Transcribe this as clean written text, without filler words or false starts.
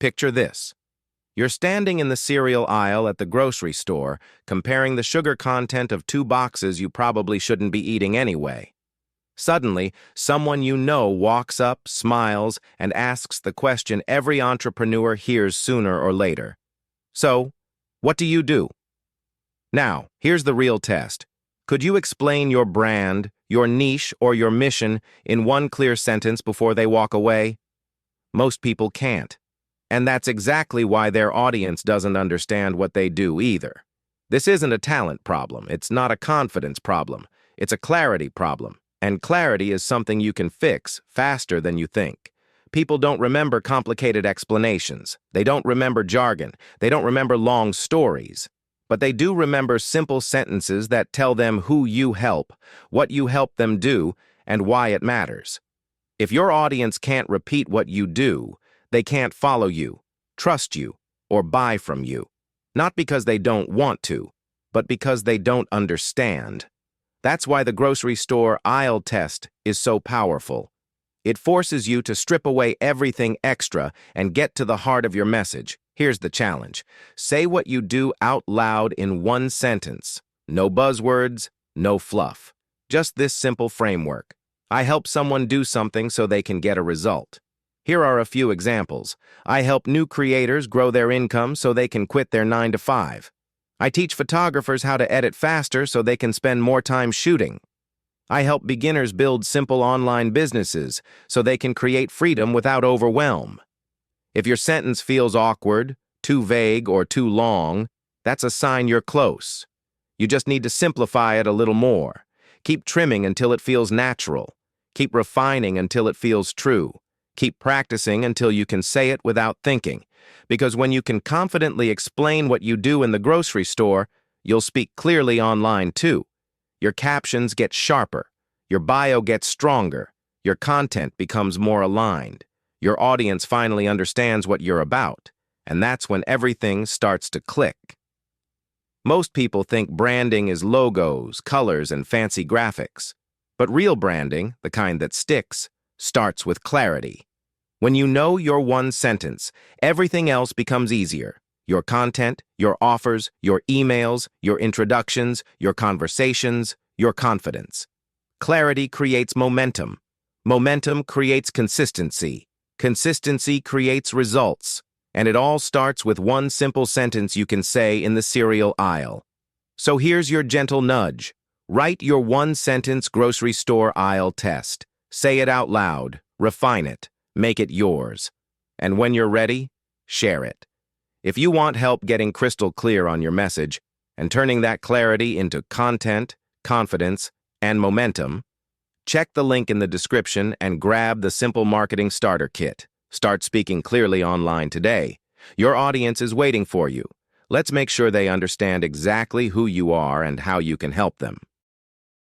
Picture this. You're standing in the cereal aisle at the grocery store, comparing the sugar content of two boxes you probably shouldn't be eating anyway. Suddenly, someone you know walks up, smiles, and asks the question every entrepreneur hears sooner or later. So, what do you do? Now, here's the real test. Could you explain your brand, your niche, or your mission in one clear sentence before they walk away? Most people can't. And that's exactly why their audience doesn't understand what they do either. This isn't a talent problem. It's not a confidence problem. It's a clarity problem. And clarity is something you can fix faster than you think. People don't remember complicated explanations. They don't remember jargon. They don't remember long stories. But they do remember simple sentences that tell them who you help, what you help them do, and why it matters. If your audience can't repeat what you do, they can't follow you, trust you, or buy from you. Not because they don't want to, but because they don't understand. That's why the grocery store aisle test is so powerful. It forces you to strip away everything extra and get to the heart of your message. Here's the challenge. Say what you do out loud in one sentence. No buzzwords, no fluff. Just this simple framework. I help someone do something so they can get a result. Here are a few examples. I help new creators grow their income so they can quit their 9-to-5. I teach photographers how to edit faster so they can spend more time shooting. I help beginners build simple online businesses so they can create freedom without overwhelm. If your sentence feels awkward, too vague, or too long, that's a sign you're close. You just need to simplify it a little more. Keep trimming until it feels natural. Keep refining until it feels true. Keep practicing until you can say it without thinking. Because when you can confidently explain what you do in the grocery store, you'll speak clearly online too. Your captions get sharper. Your bio gets stronger. Your content becomes more aligned. Your audience finally understands what you're about. And that's when everything starts to click. Most people think branding is logos, colors, and fancy graphics. But real branding, the kind that sticks, starts with clarity. When you know your one sentence, everything else becomes easier. Your content, your offers, your emails, your introductions, your conversations, your confidence. Clarity creates momentum. Momentum creates consistency. Consistency creates results. And it all starts with one simple sentence you can say in the cereal aisle. So here's your gentle nudge. Write your one-sentence grocery store aisle test. Say it out loud. Refine it. Make it yours. And when you're ready, share it. If you want help getting crystal clear on your message and turning that clarity into content, confidence, and momentum, check the link in the description and grab the Simple Marketing Starter Kit. Start speaking clearly online today. Your audience is waiting for you. Let's make sure they understand exactly who you are and how you can help them.